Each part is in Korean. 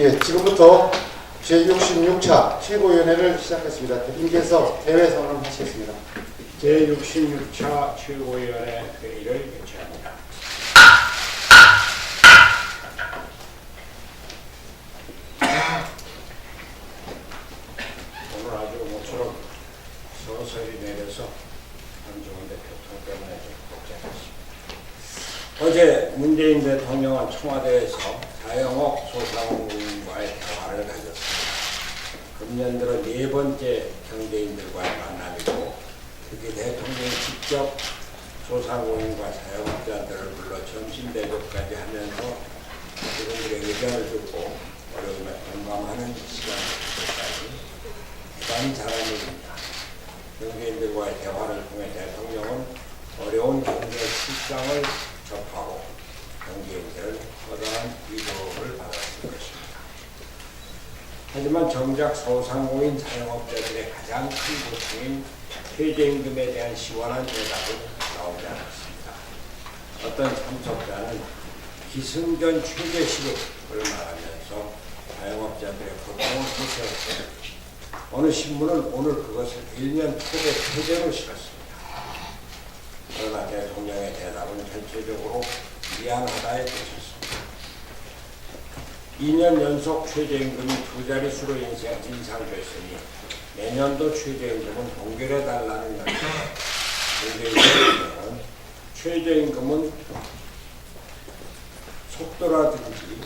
예, 지금부터 제66차 최고위원회를 시작했습니다. 대표님께서 대회 선언하시겠습니다. 제66차 최고위원회 회의를 개최합니다. 오늘 아주 모처럼 서서히 내려서 한중원 대표 통 때문에 좀 복잡했습니다. 어제 문재인 대통령은 청와대에서 자영업 소상공인과의 대화를 가졌습니다. 금년 들어 네 번째 경제인들과의 만남이고, 특히 대통령이 직접 소상공인과 자영업자들을 불러 점심 대접까지 하면서 그분들의 의견을 듣고 어려움에 공감하는 시간까지 대단히 잘한 일입니다. 경제인들과의 대화를 통해 대통령은 어려운 경제 실상을 접하고 경제인들을 커다란 위로를 받았을 것입니다. 하지만 정작 소상공인 자영업자들의 가장 큰 고통인 최저임금에 대한 시원한 대답은 나오지 않았습니다. 어떤 참석자는 기승전 최저시급을 말하면서 자영업자들의 고통을 호소했습니다. 어느 신문은 오늘 그것을 일면 초대 퇴제로 실었습니다. 그러나 대통령의 대답은 전체적으로 미안하다에 그쳤습니다. 2년 연속 최저임금이 두 자릿수로 인상됐으니 내년도 최저임금은 동결해달라는 연습. 최저임금은 속도라든지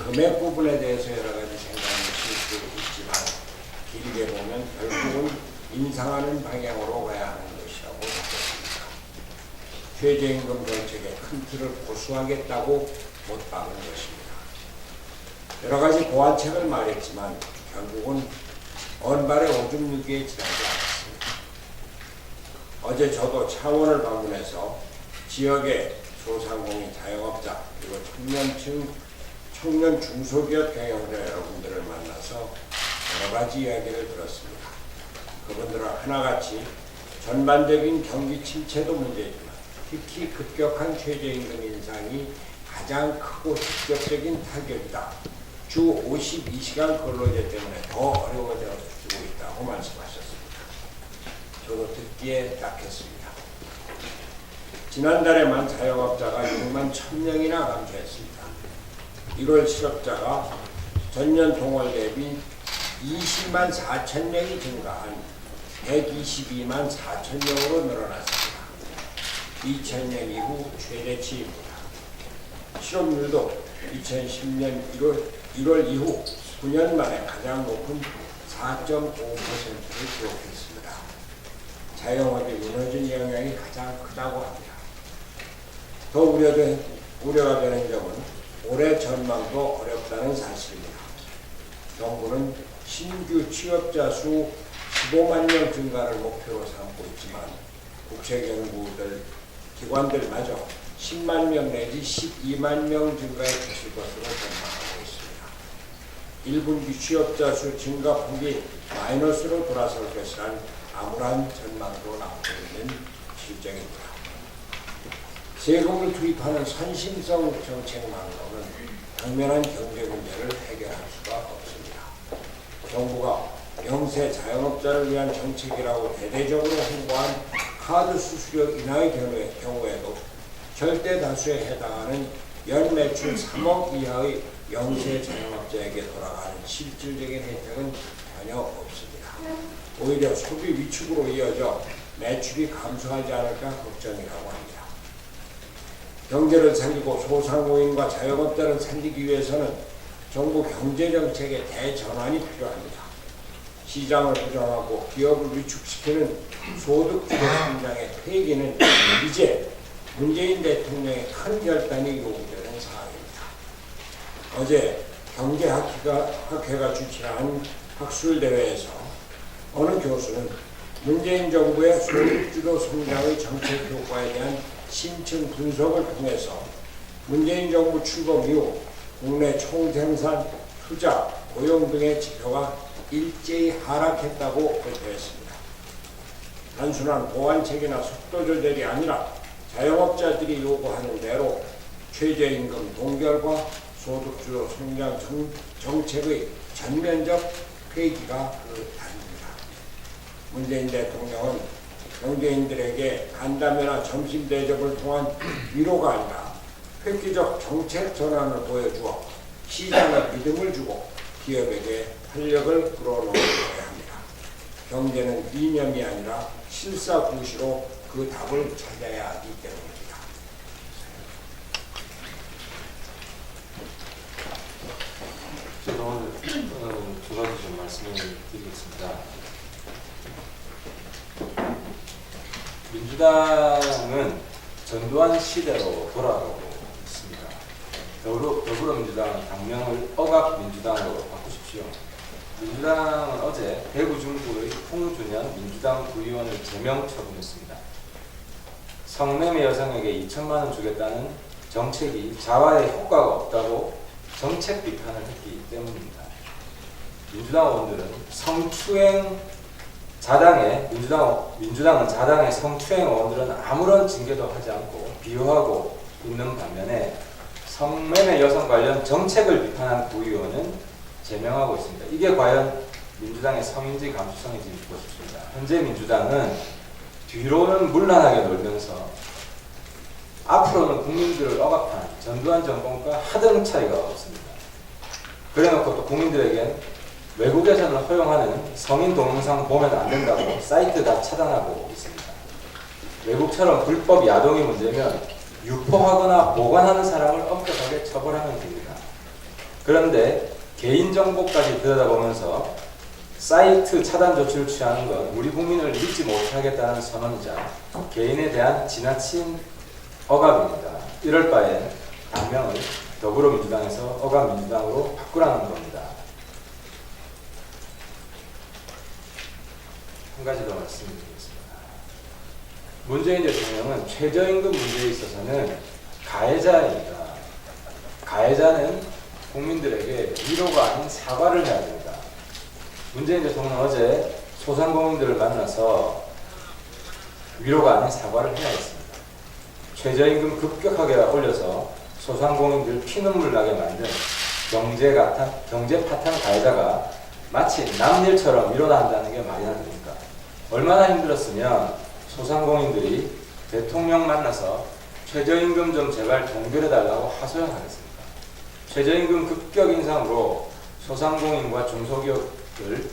금액 부분에 대해서 여러 가지 생각이 있을 수 있지만 길게 보면 결국은 인상하는 방향으로 가야 하는 것이라고 느꼈습니다. 최저임금 정책의 큰 틀을 고수하겠다고 못 박은 것입니다. 여러 가지 보완책을 말했지만 결국은 언발의 오줌 누기에 지나지 않았습니다. 어제 저도 창원을 방문해서 지역의 소상공인 자영업자 그리고 청년 중소기업 경영자 여러분들을 만나서 여러 가지 이야기를 들었습니다. 그분들은 하나같이 전반적인 경기 침체도 문제지만 특히 급격한 최저임금 인상이 가장 크고 직접적인 타격이다. 주 52시간 근로제 때문에 더 어려워지고 있다고 말씀하셨습니다. 저도 듣기에 약했습니다. 지난달에만 자영업자가 6만 1,000명이나 감소했습니다. 1월 실업자가 전년 동월 대비 20만 4천 명이 증가한 122만 4천 명으로 늘어났습니다. 2000년 이후 최대치입니다. 실업률도 2010년 1월 이후 9년 만에 가장 높은 4.5%를 기록했습니다. 자영업이 무너진 영향이 가장 크다고 합니다. 더 우려가 되는 점은 올해 전망도 어렵다는 사실입니다. 정부는 신규 취업자 수 15만 명 증가를 목표로 삼고 있지만 국책연구들, 기관들마저 10만 명 내지 12만 명 증가에 그칠 것으로 전망하고 있습니다. 1분기 취업자 수 증가 폭이 마이너스로 돌아설 것이란 암울한 전망도 나오고 있는 실정입니다. 세금을 투입하는 선심성 정책만으로는 당면한 경제 문제를 해결할 수가 없습니다. 정부가 영세 자영업자를 위한 정책이라고 대대적으로 홍보한 카드 수수료 인하의 경우에도 절대 다수에 해당하는 연 매출 3억 이하의 영세 자영업자에게 돌아가는 실질적인 혜택은 전혀 없습니다. 오히려 소비 위축으로 이어져 매출이 감소하지 않을까 걱정이라고 합니다. 경제를 살리고 소상공인과 자영업자를 살리기 위해서는 정부 경제정책의 대전환이 필요합니다. 시장을 부정하고 기업을 위축시키는 소득주도 성장의 폐기는 이제 문재인 대통령의 큰 결단이 요구되는 사항입니다. 어제 경제학회가 주최한 학술대회에서 어느 교수는 문재인 정부의 소득주도 성장의 정책 효과에 대한 심층 분석을 통해서 문재인 정부 출범 이후 국내 총생산, 투자, 고용 등의 지표가 일제히 하락했다고 발표했습니다. 단순한 보완책이나 속도 조절이 아니라 자영업자들이 요구하는 대로 최저임금 동결과 소득주도 성장 정책의 전면적 폐기가 그 답입니다. 문재인 대통령은 경제인들에게 간담회나 점심 대접을 통한 위로가 아니라 획기적 정책 전환을 보여주어 시장에 믿음을 주고 기업에게 활력을 끌어놓아야 합니다. 경제는 이념이 아니라 실사구시로 그 답을 찾아야 하기 때문입니다. 제가 오늘 두 가지 좀 말씀을 드리겠습니다. 민주당은 전두환 시대로 돌아가고 있습니다. 더불어민주당 당명을 억압민주당으로 바꾸십시오. 민주당은 어제 대구 중구의 홍준현 민주당 구의원을 제명 처분했습니다. 성매매 여성에게 2천만 원 주겠다는 정책이 자화에 효과가 없다고 정책 비판을 했기 때문입니다. 민주당 의원들은 성추행 자당의 민주당은 자당의 성추행 의원들은 아무런 징계도 하지 않고 비호하고 있는 반면에 성매매 여성 관련 정책을 비판한 구의원은 제명하고 있습니다. 이게 과연 민주당의 성인지 감수성인지 묻고 싶습니다. 현재 민주당은 뒤로는 물란하게 놀면서 앞으로는 국민들을 억압한 전두환 정권과 하등 차이가 없습니다. 그래놓고 또 국민들에겐 외국에서는 허용하는 성인 동영상 보면 안 된다고 사이트 다 차단하고 있습니다. 외국처럼 불법 야동이 문제면 유포하거나 보관하는 사람을 엄격하게 처벌하면 됩니다. 그런데 개인정보까지 들여다보면서 사이트 차단 조치를 취하는 건 우리 국민을 믿지 못하겠다는 선언이자 개인에 대한 지나친 억압입니다. 이럴 바엔 당명을 더불어민주당에서 억압민주당으로 바꾸라는 겁니다. 한 가지 더 말씀드리겠습니다. 문재인 대통령은 최저임금 문제에 있어서는 가해자입니다. 가해자는 국민들에게 위로가 아닌 사과를 해야 됩니다. 문재인 대통령은 어제 소상공인들을 만나서 위로가 아닌 사과를 해야 했습니다. 최저임금 급격하게 올려서 소상공인들 피눈물 나게 만든 경제 파탄 가해자가 마치 남일처럼 일어난다는 게 말이나 됩니까? 얼마나 힘들었으면 소상공인들이 대통령 만나서 최저임금 좀 제발 동결해달라고 하소연하겠습니까? 최저임금 급격 인상으로 소상공인과 중소기업을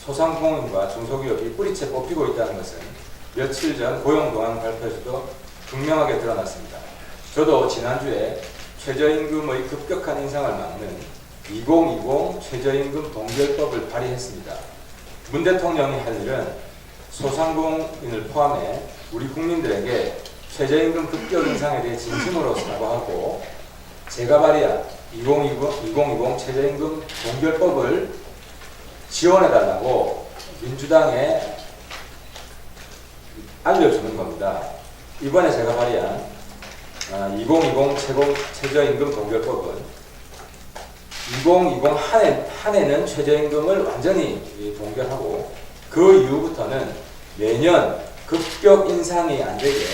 소상공인과 중소기업이 뿌리채 뽑히고 있다는 것은 며칠 전 고용동안 발표에서도 분명하게 드러났습니다. 저도 지난주에 최저임금의 급격한 인상을 막는 2020 최저임금 동결법을 발의했습니다. 문 대통령이 할 일은 소상공인을 포함해 우리 국민들에게 최저임금 급격 인상에 대해 진심으로 사과하고 제가 발의한 2020 최저임금 동결법을 지원해달라고 민주당에 알려주는 겁니다. 이번에 제가 발의한 2020 최저임금 동결법은 2020 한 해는 최저임금을 완전히 동결하고 그 이후부터는 매년 급격 인상이 안 되게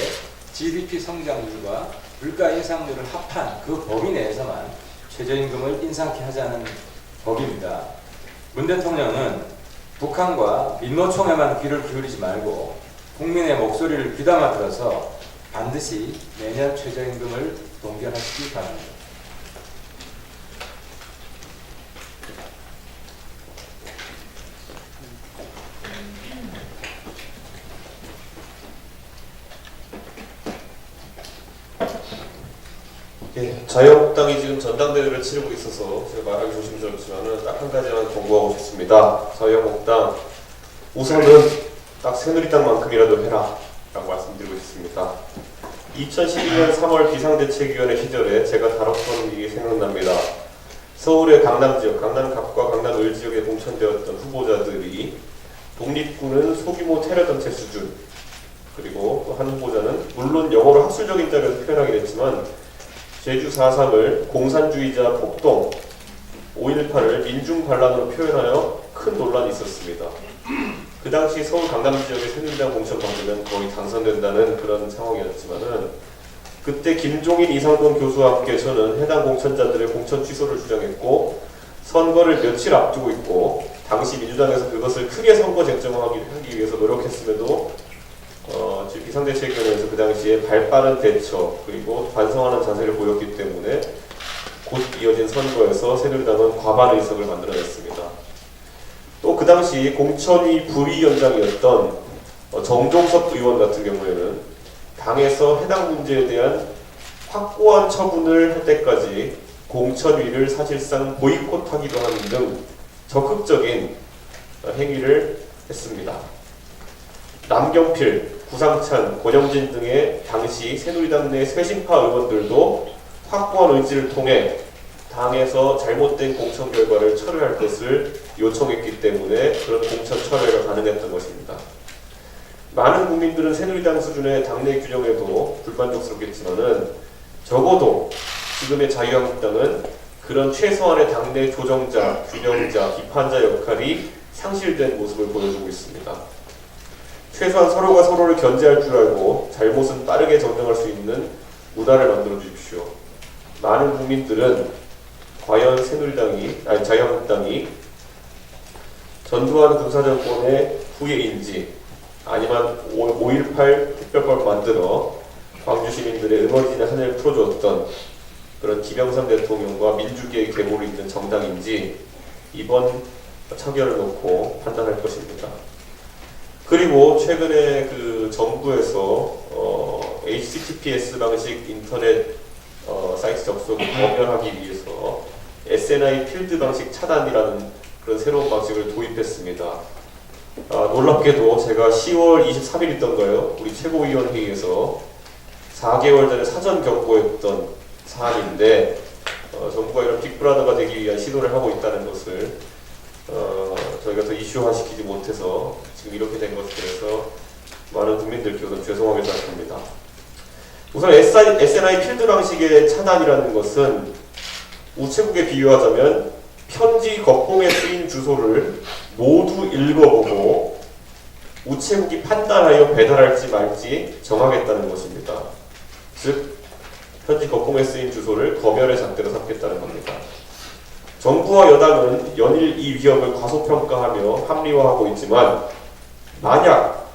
GDP 성장률과 물가 인상률을 합한 그 범위 내에서만 최저임금을 인상케 하자는 법입니다. 문 대통령은 북한과 민노총에만 귀를 기울이지 말고 국민의 목소리를 귀담아 들어서 반드시 내년 최저임금을 동결하시기 바랍니다. 예, 자유한국당이 지금 전당대회를 치르고 있어서 제가 말하기 조심스럽지만은 딱 한 가지만 경고하고 싶습니다. 자유한국당 우선은 딱 새누리당만큼이라도 해라 라고 말씀드리고 싶습니다. 2012년 3월 비상대책위원회 시절에 제가 다뤘던 일이 생각납니다. 서울의 강남지역, 강남갑과 강남을 지역에 공천되었던 후보자들이 독립군은 소규모 테러 단체 수준, 그리고 또 한 후보자는 물론 영어로 학술적인 자료를 표현하긴 했지만 제주 4.3을 공산주의자 폭동, 5.18을 민중반란으로 표현하여 큰 논란이 있었습니다. 그 당시 서울 강남 지역의 새누리당 공천 받으면 거의 당선된다는 그런 상황이었지만은 그때 김종인, 이상돈 교수와 함께 저는 해당 공천자들의 공천 취소를 주장했고 선거를 며칠 앞두고 있고 당시 민주당에서 그것을 크게 선거 쟁점화하기 위해서 노력했음에도 비상대책위원회에서 그 당시에 발빠른 대처 그리고 반성하는 자세를 보였기 때문에 곧 이어진 선거에서 새누리당은 과반 의석을 만들어냈습니다. 또 그 당시 공천위 부위원장이었던 정종섭 의원 같은 경우에는 당에서 해당 문제에 대한 확고한 처분을 할 때까지 공천위를 사실상 보이콧하기도 하는 등 적극적인 행위를 했습니다. 남경필, 구상찬, 권영진 등의 당시 새누리당 내 쇄신파 의원들도 확고한 의지를 통해 당에서 잘못된 공천 결과를 철회할 것을 요청했기 때문에 그런 공천 철회가 가능했던 것입니다. 많은 국민들은 새누리당 수준의 당내 균형에도 불만족스럽겠지만은 적어도 지금의 자유한국당은 그런 최소한의 당내 조정자, 균형자, 비판자 역할이 상실된 모습을 보여주고 있습니다. 최소한 서로가 서로를 견제할 줄 알고 잘못은 빠르게 정정할 수 있는 문화를 만들어 주십시오. 많은 국민들은 과연 자유한국당이 전두환 군사정권의 후예인지 아니면 5.18 특별법 만들어 광주 시민들의 응어리지는 하늘을 풀어주었던 그런 김영삼 대통령과 민주계의 계보를 잇는 정당인지 이번 처결을 놓고 판단할 것입니다. 그리고 최근에 그 정부에서 HTTPS 방식 인터넷 사이트 접속을 검열하기 위해서 SNI 필드 방식 차단이라는 그런 새로운 방식을 도입했습니다. 놀랍게도 제가 10월 23일이던가요? 우리 최고위원회의에서 4개월 전에 사전 경고했던 사안인데 정부가 이런 빅브라더가 되기 위한 시도를 하고 있다는 것을 저희가 더 이슈화시키지 못해서 지금 이렇게 된 것에 대해서 많은 국민들께 우선 죄송하게 생각합니다. 우선 SNI 필드 방식의 차단이라는 것은 우체국에 비유하자면 편지 겉봉에 쓰인 주소를 모두 읽어보고 우체국이 판단하여 배달할지 말지 정하겠다는 것입니다. 즉 편지 겉봉에 쓰인 주소를 검열의 잣대로 삼겠다는 겁니다. 정부와 여당은 연일 이 위협을 과소평가하며 합리화하고 있지만 만약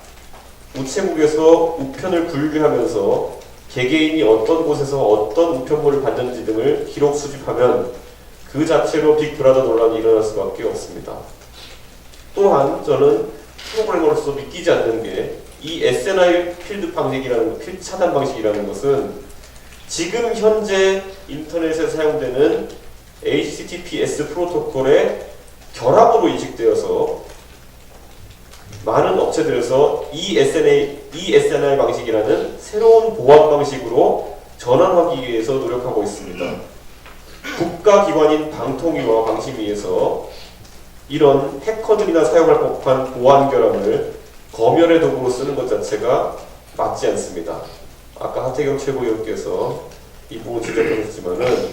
우체국에서 우편을 분류하면서 개개인이 어떤 곳에서 어떤 우편물을 받는지 등을 기록 수집하면 그 자체로 빅브라더 논란이 일어날 수밖에 없습니다. 또한 저는 프로그래머로서 믿기지 않는 게 이 SNI 필드 방식이라는 필드 차단 방식이라는 것은 지금 현재 인터넷에 사용되는 HTTPS 프로토콜의 결합으로 인식되어서 많은 업체들에서 이 SNI 방식이라는 새로운 보안 방식으로 전환하기 위해서 노력하고 있습니다. 국가기관인 방통위와 방심위에서 이런 해커들이나 사용할 법한 보안 결함을 검열의 도구로 쓰는 것 자체가 맞지 않습니다. 아까 하태경 최고위원께서 이 부분 지적하셨지만은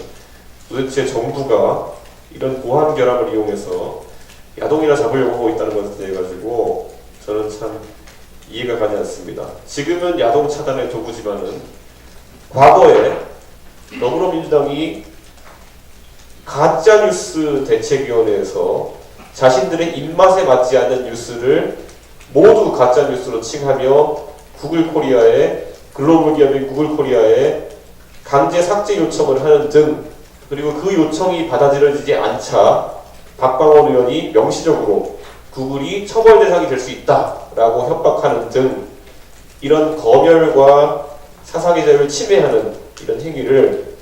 도대체 정부가 이런 보안 결함을 이용해서 야동이나 잡으려고 하고 있다는 것에 대해 가지고 저는 참 이해가 가지 않습니다. 지금은 야동 차단의 도구지만은 과거에 더불어민주당이 가짜뉴스 대책위원회에서 자신들의 입맛에 맞지 않는 뉴스를 모두 가짜뉴스로 칭하며 글로벌 기업인 구글코리아에 강제 삭제 요청을 하는 등 그리고 그 요청이 받아들여지지 않자 박광원 의원이 명시적으로 구글이 처벌 대상이 될 수 있다라고 협박하는 등 이런 검열과 사상의 자유를 침해하는 이런 행위를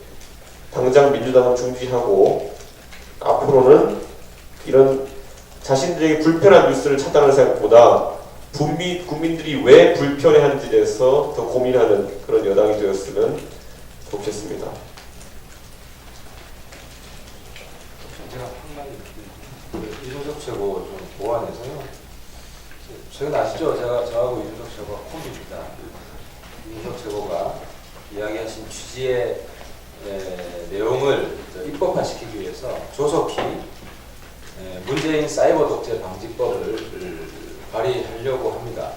당장 민주당은 중지하고 앞으로는 이런 자신들에게 불편한 뉴스를 차단하는 생각보다 국민들이 왜 불편해하는지에 대해서 더 고민하는 그런 여당이 되었으면 좋겠습니다. 제가 한마디 이준석 최고 좀 보완해서요. 최근 아시죠? 저하고 이준석 최고가 콤비입니다. 이준석 최고가 이야기하신 취지의 내용을 입법화시키기 위해서 조속히 문재인 사이버 독재 방지법을 발의하려고 합니다.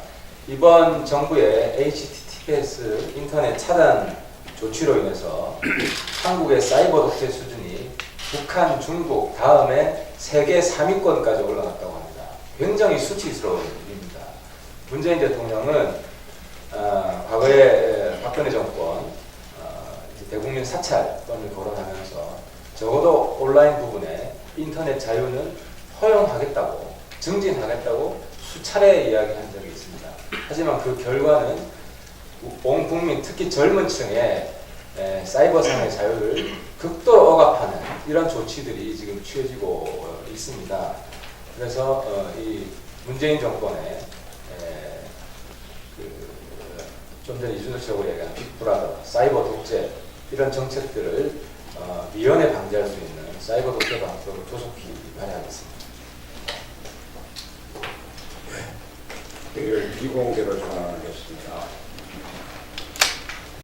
이번 정부의 HTTPS 인터넷 차단 조치로 인해서 한국의 사이버 독재 수준이 북한, 중국 다음에 세계 3위권까지 올라갔다고 합니다. 굉장히 수치스러운 일입니다. 문재인 대통령은 과거에 박근혜 정권 대국민 사찰권을 거론하면서 적어도 온라인 부분에 인터넷 자유는 허용하겠다고, 증진하겠다고 수차례 이야기한 적이 있습니다. 하지만 그 결과는 온 국민, 특히 젊은 층의 사이버상의 자유를 극도로 억압하는 이런 조치들이 지금 취해지고 있습니다. 그래서 이 문재인 정권의 좀 전에 이준석 씨하고 얘기한 빅브라더, 사이버 독재 이런 정책들을 미연에 방지할 수 있는 사이버 독재 방법을 조속히 마련하겠습니다. 이를 비공개로 전환하겠습니다.